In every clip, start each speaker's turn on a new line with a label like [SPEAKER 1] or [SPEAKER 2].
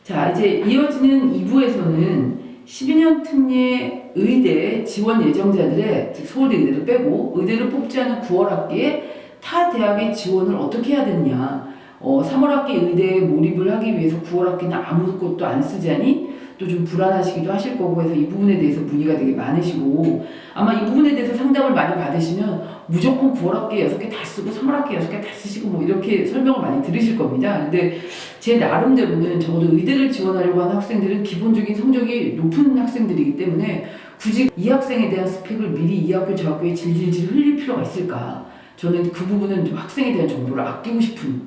[SPEAKER 1] 자, 이제 이어지는 2부에서는 12년 특례 의대 지원 예정자들의, 즉 서울대 의대를 빼고 의대를 뽑지 않은 9월 학기에 타 대학의 지원을 어떻게 해야 되느냐. 3월 학기 의대에 몰입을 하기 위해서 9월 학기는 아무것도 안 쓰자니 또 좀 불안하시기도 하실 거고 해서 이 부분에 대해서 문의가 되게 많으시고, 아마 이 부분에 대해서 상담을 많이 받으시면 무조건 9월 학기에 6개 다 쓰고 3월 학기에 6개 다 쓰시고 뭐 이렇게 설명을 많이 들으실 겁니다. 근데 제 나름대로는 적어도 의대를 지원하려고 하는 학생들은 기본적인 성적이 높은 학생들이기 때문에 굳이 이 학생에 대한 스펙을 미리 이 학교 저 학교에 질질질 흘릴 필요가 있을까. 저는 그 부분은 좀 학생에 대한 정보를 아끼고 싶은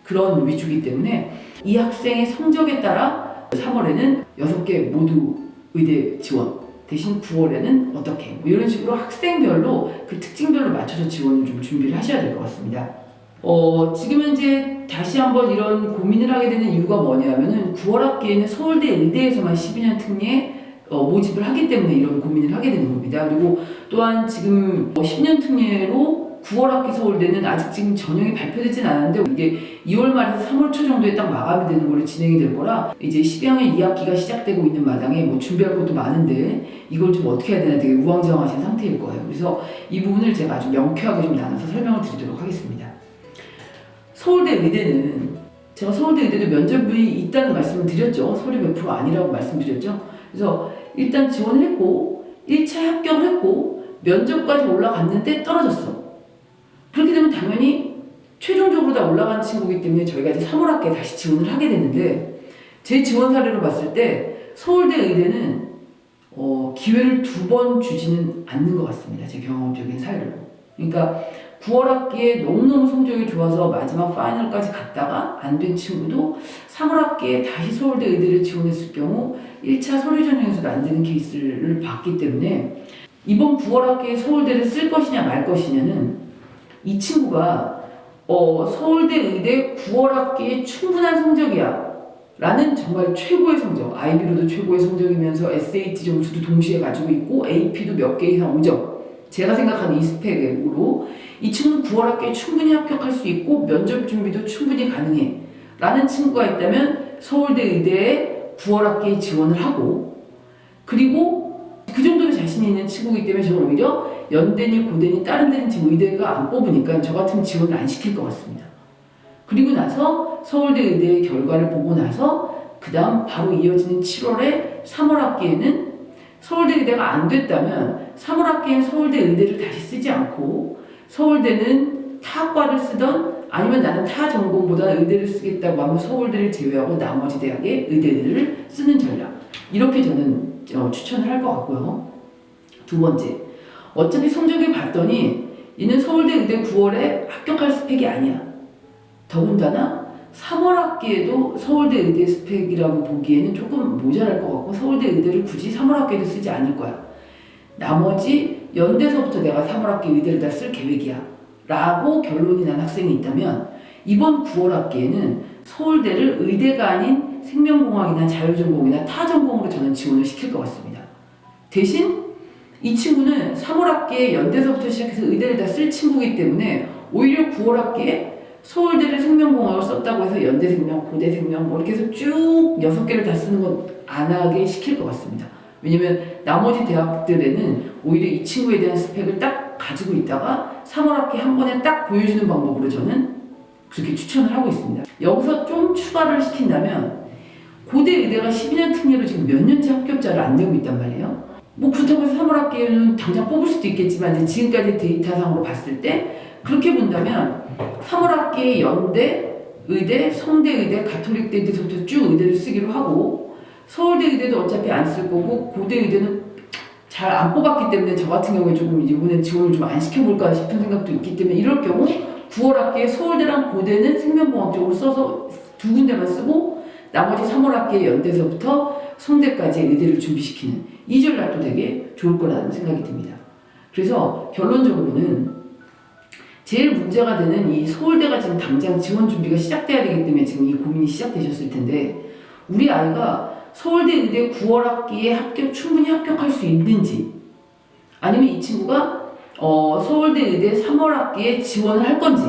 [SPEAKER 1] 그런 위주이기 때문에 이 학생의 성적에 따라 3월에는 6개 모두 의대 지원, 대신 9월에는 어떻게, 뭐 이런 식으로 학생별로 그 특징별로 맞춰서 지원을 좀 준비를 하셔야 될 것 같습니다. 지금 현재 다시 한번 이런 고민을 하게 되는 이유가 뭐냐면은 9월 학기에는 서울대 의대에서만 12년 특례 모집을 하기 때문에 이런 고민을 하게 되는 겁니다. 그리고 또한 지금 10년 특례로 9월 학기 서울대는 아직 지금 전형이 발표되진 않았는데 이게 2월 말에서 3월 초 정도에 딱 마감이 되는 걸로 진행이 될 거라 이제 12학년 2학기가 시작되고 있는 마당에 뭐 준비할 것도 많은데 이걸 좀 어떻게 해야 되나 되게 우왕좌왕하신 상태일 거예요. 그래서 이 부분을 제가 아주 명쾌하게 좀 나눠서 설명을 드리도록 하겠습니다. 서울대 의대는 제가 서울대 의대도 면접이 있다는 말씀을 드렸죠. 서류 100% 아니라고 말씀드렸죠. 그래서 일단 지원을 했고 1차 합격을 했고 면접까지 올라갔는데 떨어졌어. 그렇게 되면 당연히 최종적으로 다 올라간 친구이기 때문에 저희가 이제 3월 학기에 다시 지원을 하게 되는데, 제 지원 사례로 봤을 때 서울대 의대는 기회를 2번 주지는 않는 것 같습니다. 제 경험적인 사례로. 그러니까 9월 학기에 너무너무 성적이 좋아서 마지막 파이널까지 갔다가 안 된 친구도 3월 학기에 다시 서울대 의대를 지원했을 경우 1차 서류 전형에서도 안 되는 케이스를 봤기 때문에 이번 9월 학기에 서울대를 쓸 것이냐 말 것이냐는 이 친구가 서울대 의대 9월 학기에 충분한 성적이야 라는 정말 최고의 성적, IB로도 최고의 성적이면서 SAT 점수도 동시에 가지고 있고 AP도 몇 개 이상 5점, 제가 생각하는 이 스펙으로 이 친구는 9월 학기에 충분히 합격할 수 있고 면접 준비도 충분히 가능해 라는 친구가 있다면 서울대 의대에 9월 학기에 지원을 하고, 그리고 그 정도로 자신이 있는 친구이기 때문에 저는 오히려 연대니 고대니 다른 데는 지금 의대가 안 뽑으니까 저 같으면 지원을 안 시킬 것 같습니다. 그리고 나서 서울대 의대의 결과를 보고 나서 그 다음 바로 이어지는 7월에 3월 학기에는 서울대 의대가 안 됐다면 3월 학기엔 서울대 의대를 다시 쓰지 않고 서울대는 타과를 쓰던 아니면 나는 타 전공보다 의대를 쓰겠다고 하면 서울대를 제외하고 나머지 대학의 의대들을 쓰는 전략, 이렇게 저는 추천을 할 것 같고요. 두 번째, 어차피 성적을 봤더니 얘는 서울대 의대 9월에 합격할 스펙이 아니야. 더군다나 3월 학기에도 서울대 의대 스펙이라고 보기에는 조금 모자랄 것 같고 서울대 의대를 굳이 3월 학기에도 쓰지 않을 거야. 나머지 연대서부터 내가 3월 학기 의대를 다 쓸 계획이야 라고 결론이 난 학생이 있다면 이번 9월 학기에는 서울대를 의대가 아닌 생명공학이나 자율전공이나 타전공으로 저는 지원을 시킬 것 같습니다. 대신 이 친구는 3월 학기에 연대서부터 시작해서 의대를 다 쓸 친구이기 때문에 오히려 9월 학기에 서울대를 생명공학을 썼다고 해서 연대생명, 고대생명 뭐 이렇게 해서 쭉 6개를 다 쓰는 건 안 하게 시킬 것 같습니다. 왜냐면 나머지 대학들에는 오히려 이 친구에 대한 스펙을 딱 가지고 있다가 3월 학기 한 번에 딱 보여주는 방법으로 저는 그렇게 추천을 하고 있습니다. 여기서 좀 추가를 시킨다면 고대 의대가 12년 특례로 지금 몇 년째 합격자를 안 내고 있단 말이에요. 뭐 그렇다고 해서 3월 학기에는 당장 뽑을 수도 있겠지만 이제 지금까지 데이터상으로 봤을 때 그렇게 본다면 3월 학기에 연대, 의대, 성대의대, 가톨릭대에서부터 쭉 의대를 쓰기로 하고 서울대 의대도 어차피 안 쓸 거고 고대 의대는 잘 안 뽑았기 때문에 저 같은 경우에 조금 이번엔 지원을 좀 안 시켜볼까 싶은 생각도 있기 때문에 이럴 경우 9월 학기에 서울대랑 고대는 생명공학 쪽으로 써서 2군데만 쓰고 나머지 3월 학기에 연대에서부터 성대까지 의대를 준비시키는 이 전략도 되게 좋을 거라는 생각이 듭니다. 그래서 결론적으로는 제일 문제가 되는 이 서울대가 지금 당장 지원 준비가 시작돼야 되기 때문에 지금 이 고민이 시작되셨을 텐데 우리 아이가 서울대 의대 9월 학기에 충분히 합격할 수 있는지 아니면 이 친구가 서울대 의대 3월 학기에 지원을 할 건지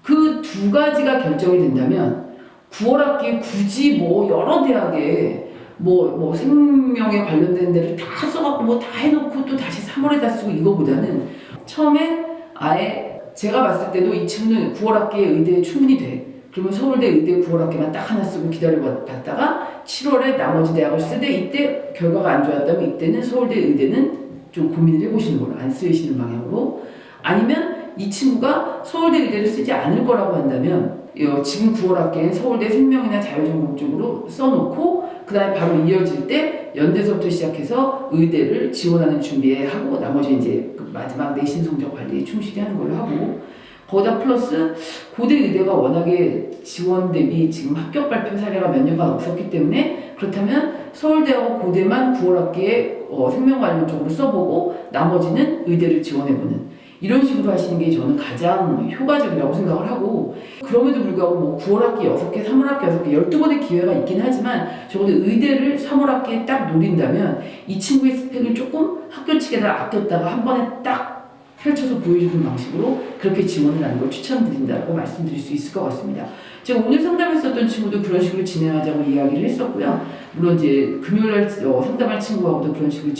[SPEAKER 1] 그 두 가지가 결정이 된다면 9월 학기에 굳이 뭐 여러 대학에 뭐 생명에 관련된 데를 다 써갖고 뭐 다 해놓고 또 다시 3월에다 쓰고 이거보다는 처음에 아예 제가 봤을 때도 이 친구는 9월 학기에 의대에 충분히 돼. 그러면 서울대 의대 9월 학기만 딱 하나 쓰고 기다려봤다가 7월에 나머지 대학을 쓰되 이때 결과가 안 좋았다면 이때는 서울대 의대는 좀 고민을 해보시는 걸로 안 쓰시는 방향으로 아니면 이 친구가 서울대 의대를 쓰지 않을 거라고 한다면 지금 9월 학기엔 서울대 생명이나 자율전공 쪽으로 써놓고 그 다음에 바로 이어질 때 연대서부터 시작해서 의대를 지원하는 준비에 하고 나머지 이제 그 마지막 내신 성적 관리에 충실히 하는 걸로 하고 거기다 플러스 고대 의대가 워낙에 지원 대비 지금 합격 발표 사례가 몇 년간 없었기 때문에 그렇다면 서울대하고 고대만 9월 학기에 생명 관련 쪽으로 써보고 나머지는 의대를 지원해보는 이런 식으로 하시는 게 저는 가장 효과적이라고 생각을 하고 그럼에도 불구하고 뭐 9월 학기 6개, 3월 학기 6개, 12번의 기회가 있긴 하지만 적어도 의대를 3월 학기에 딱 노린다면 이 친구의 스펙을 조금 학교 측에다 아꼈다가 한 번에 딱 펼쳐서 보여주는 방식으로 그렇게 지원을 하는 걸 추천드린다고 말씀드릴 수 있을 것 같습니다. 제가 오늘 상담했었던 친구도 그런 식으로 진행하자고 이야기를 했었고요. 물론 이제 금요일날 상담할 친구하고도 그런 식으로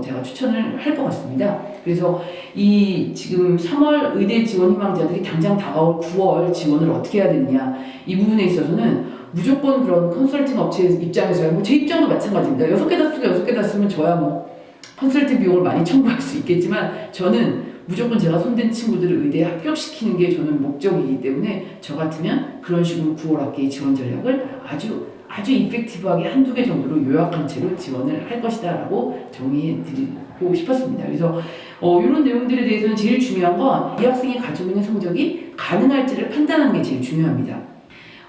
[SPEAKER 1] 제가 추천을 할 것 같습니다. 그래서 이 지금 3월 의대 지원 희망자들이 당장 다가올 9월 지원을 어떻게 해야 되느냐 이 부분에 있어서는 무조건 그런 컨설팅 업체 입장에서야 뭐 제 입장도 마찬가지입니다. 6개 다 쓰고 6개 다 쓰면 저야 뭐 컨설팅 비용을 많이 청구할 수 있겠지만 저는 무조건 제가 손댄 친구들을 의대에 합격시키는 게 저는 목적이기 때문에 저 같으면 그런 식으로 9월 학기 지원 전략을 아주 이펙티브하게 한두 개 정도로 요약한 채로 지원을 할 것이다 라고 정리해 드리고 싶었습니다. 그래서 이런 내용들에 대해서는 제일 중요한 건 이 학생이 가지고 있는 성적이 가능할지를 판단하는 게 제일 중요합니다.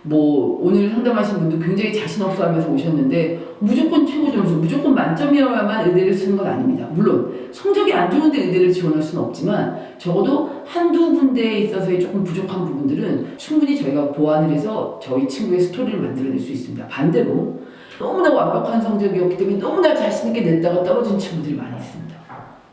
[SPEAKER 1] 뭐 오늘 상담하신 분도 굉장히 자신 없어 하면서 오셨는데 무조건 최고 점수, 무조건 만점이어야만 의대를 쓰는 건 아닙니다. 물론 성적이 안 좋은데 의대를 지원할 수는 없지만 적어도 한두 군데에 있어서의 조금 부족한 부분들은 충분히 저희가 보완을 해서 저희 친구의 스토리를 만들어낼 수 있습니다. 반대로 너무나 완벽한 성적이었기 때문에 너무나 자신 있게 냈다가 떨어진 친구들이 많이 있습니다.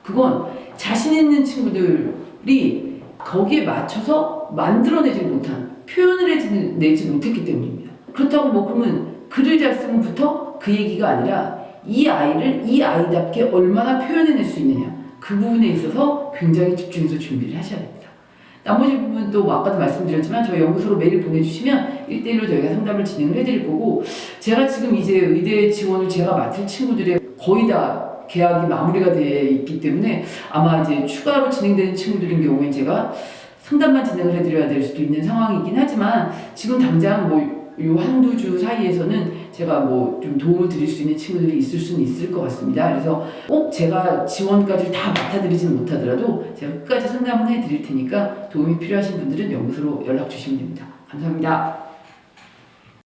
[SPEAKER 1] 그건 자신 있는 친구들이 거기에 맞춰서 만들어내지 못한 표현을 내지 못했기 때문입니다. 그렇다고 뭐 그러면 글을 잘 쓰면부터 그 얘기가 아니라 이 아이를 이 아이답게 얼마나 표현해낼 수 있느냐 그 부분에 있어서 굉장히 집중해서 준비를 하셔야 됩니다. 나머지 부분 또 아까도 말씀드렸지만 저희 연구소로 메일 보내주시면 1대1로 저희가 상담을 진행을 해드릴 거고 제가 지금 이제 의대 지원을 제가 맡을 친구들의 거의 다 계약이 마무리가 돼 있기 때문에 아마 이제 추가로 진행되는 친구들인 경우에 제가 상담만 진행을 해드려야 될 수도 있는 상황이긴 하지만 지금 당장 뭐 요 한두 주 사이에서는 제가 뭐 좀 도움을 드릴 수 있는 친구들이 있을 수는 있을 것 같습니다. 그래서 꼭 제가 지원까지 다 맡아드리지는 못하더라도 제가 끝까지 상담을 해드릴 테니까 도움이 필요하신 분들은 연구소로 연락 주시면 됩니다. 감사합니다.